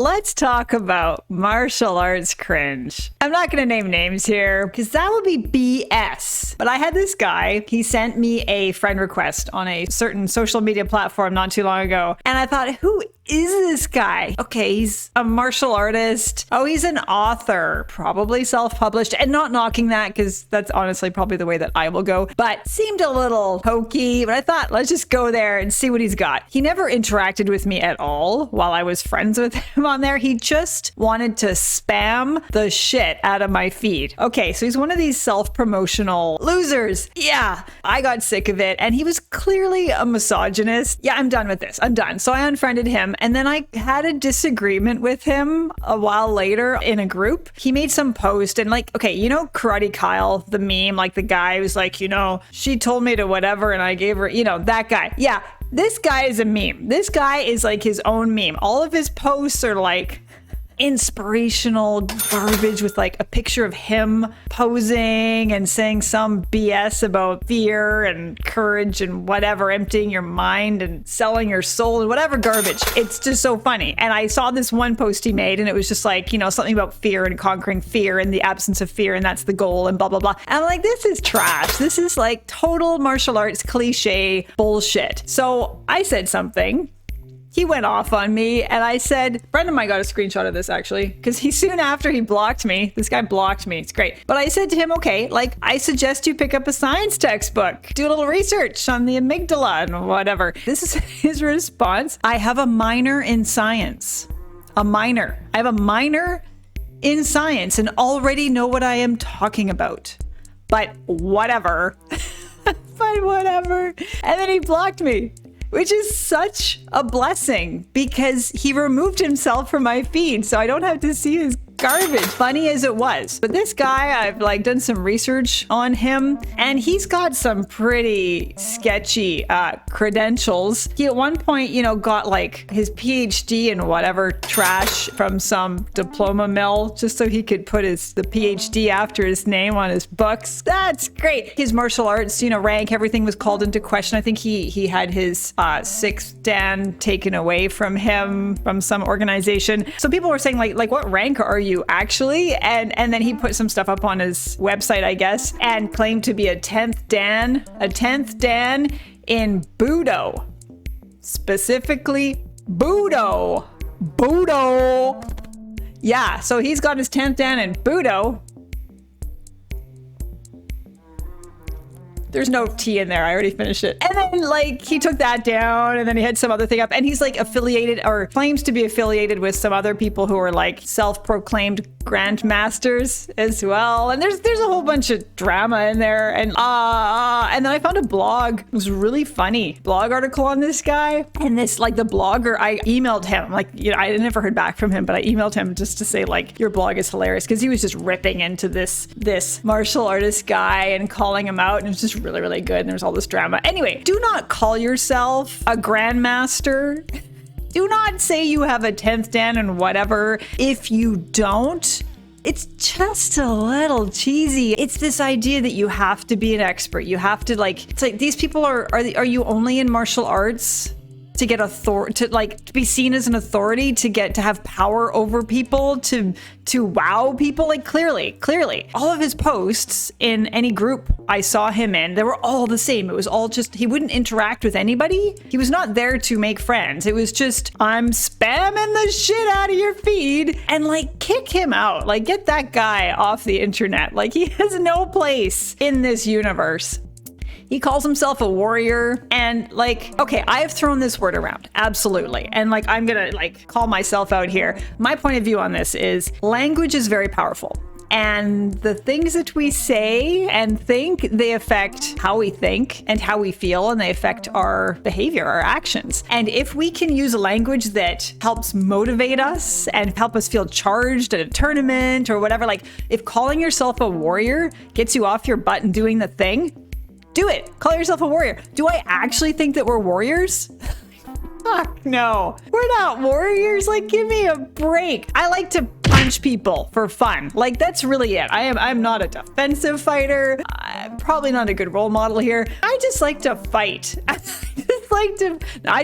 Let's talk about martial arts cringe. I'm not going to name names here because that would be BS. But I had this guy, he sent me a friend request on a certain social media platform not too long ago. And I thought, who is this guy? Okay, he's a martial artist. Oh, he's an author, probably self-published, and not knocking that because that's honestly probably the way that I will go, but seemed a little hokey. But I thought, let's just go there and see what he's got. He never interacted with me at all while I was friends with him on there. He just wanted to spam the shit out of my feed. Okay, so he's one of these self-promotional losers. Yeah, I got sick of it. And he was clearly a misogynist. Yeah, I'm done with this. I'm done. So I unfriended him. And then I had a disagreement with him a while later in a group. He made some post and like, okay, you know, Karate Kyle, the meme, like the guy who's like, you know, she told me to whatever and I gave her, you know, that guy. Yeah, this guy is a meme. This guy is like his own meme. All of his posts are like inspirational garbage with like a picture of him posing and saying some BS about fear and courage and whatever, emptying your mind and selling your soul and whatever garbage. It's just so funny. And I saw this one post he made and it was just like, you know, something about fear and conquering fear and the absence of fear and that's the goal and blah, blah, blah. And I'm like, this is trash. This is like total martial arts cliche bullshit. So I said something. He went off on me and I said, a friend of mine got a screenshot of this actually, because he soon after he blocked me. This guy blocked me. It's great. But I said to him, okay, like I suggest you pick up a science textbook, do a little research on the amygdala and whatever. This is his response. I have a minor in science. A minor. I have a minor in science and already know what I am talking about. But whatever. But whatever. And then he blocked me. Which is such a blessing because he removed himself from my feed so I don't have to see his garbage, funny as it was. But this guy, I've like done some research on him and he's got some pretty sketchy credentials. He at one point, you know, got like his PhD in whatever trash from some diploma mill just so he could put the PhD after his name on his books. That's great. His martial arts, you know, rank, everything was called into question. I think he had his sixth dan taken away from him from some organization. So people were saying like what rank are you actually? And then he put some stuff up on his website, I guess, and claimed to be a 10th dan in Budo. Specifically Budo. Yeah, so he's got his 10th dan in Budo. There's no T in there. I already finished it. And then like he took that down and then he had some other thing up and he's like affiliated or claims to be affiliated with some other people who are like self-proclaimed grandmasters as well. And there's a whole bunch of drama in there. And then I found a blog. It was really funny blog article on this guy. And this like the blogger, I emailed him like, you know, I never heard back from him, but I emailed him just to say like, your blog is hilarious. Cause he was just ripping into this martial artist guy and calling him out. And it was just really, really good. And there's all this drama. Anyway, do not call yourself a grandmaster. Do not say you have a 10th dan and whatever. If you don't, it's just a little cheesy. It's this idea that you have to be an expert. You have to like, it's like these people are you only in martial arts to get to be seen as an authority, to have power over people, to wow people? Like clearly all of his posts in any group I saw him in, they were all the same. It was all just, he wouldn't interact with anybody. He was not there to make friends. It was just, I'm spamming the shit out of your feed and like kick him out. Like get that guy off the internet. Like he has no place in this universe. He calls himself a warrior and like, okay, I have thrown this word around. Absolutely. And like, I'm gonna like call myself out here. My point of view on this is language is very powerful. And the things that we say and think, they affect how we think and how we feel, and they affect our behavior, our actions. And if we can use a language that helps motivate us and help us feel charged at a tournament or whatever, like if calling yourself a warrior gets you off your butt and doing the thing, do it. Call yourself a warrior. Do I actually think that we're warriors? Fuck no. We're not warriors. Like, give me a break. I like to punch punch people for fun. Like, that's really it. I'm not a defensive fighter. I'm probably not a good role model here. I just like to fight. I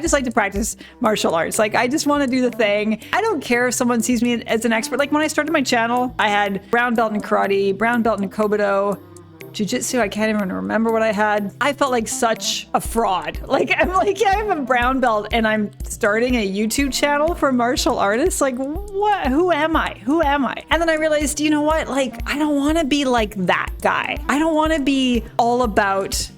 just like to practice martial arts. Like, I just want to do the thing. I don't care if someone sees me as an expert. Like, when I started my channel, I had brown belt in karate, brown belt in kobudo, jiu-jitsu, I can't even remember what I had. I felt like such a fraud. Like, I'm like, yeah, I have a brown belt and I'm starting a YouTube channel for martial artists. Like, what? Who am I? Who am I? And then I realized, you know what? Like, I don't want to be like that guy. I don't want to be all about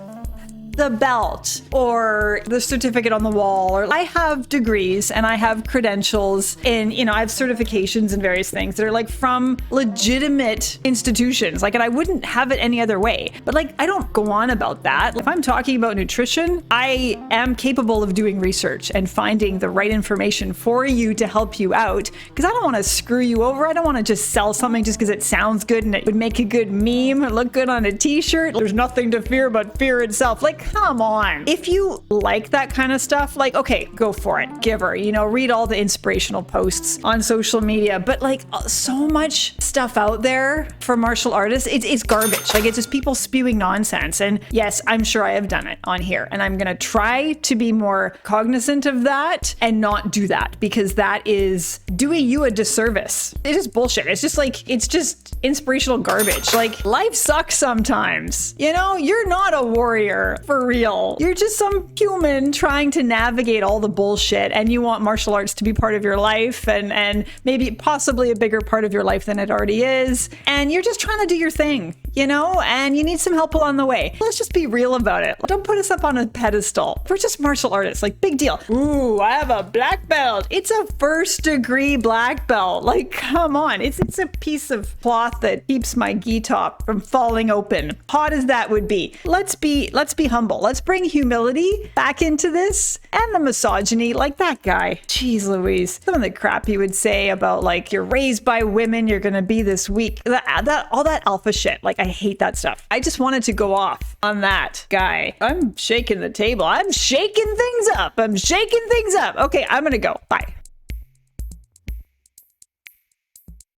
the belt or the certificate on the wall. Or I have degrees and I have credentials in, you know, I have certifications and various things that are like from legitimate institutions. Like, and I wouldn't have it any other way. But like, I don't go on about that. If I'm talking about nutrition, I am capable of doing research and finding the right information for you to help you out, because I don't want to screw you over. I don't want to just sell something just because it sounds good and it would make a good meme, look good on a t-shirt. There's nothing to fear but fear itself. Like, come on. If you like that kind of stuff, like, okay, go for it. Give her, you know, read all the inspirational posts on social media. But like, so much stuff out there for martial artists, it's garbage. Like, it's just people spewing nonsense. And yes, I'm sure I have done it on here. And I'm going to try to be more cognizant of that and not do that, because that is doing you a disservice. It's just bullshit. It's just like, it's just inspirational garbage. Like, life sucks sometimes. You know, you're not a warrior for real. You're just some human trying to navigate all the bullshit, and you want martial arts to be part of your life and maybe possibly a bigger part of your life than it already is. And you're just trying to do your thing, you know, and you need some help along the way. Let's just be real about it. Don't put us up on a pedestal. We're just martial artists. Like, big deal. Ooh, I have a black belt. It's a first-degree black belt. Like, come on. It's a piece of cloth that keeps my gi top from falling open. Hot as that would be. Let's be humble. Let's bring humility back into this, and the misogyny, like that guy. Jeez Louise. Some of the crap he would say about, like, you're raised by women, you're gonna be this weak. All that alpha shit. Like, I hate that stuff. I just wanted to go off on that guy. I'm shaking the table. I'm shaking things up. Okay, I'm gonna go. Bye.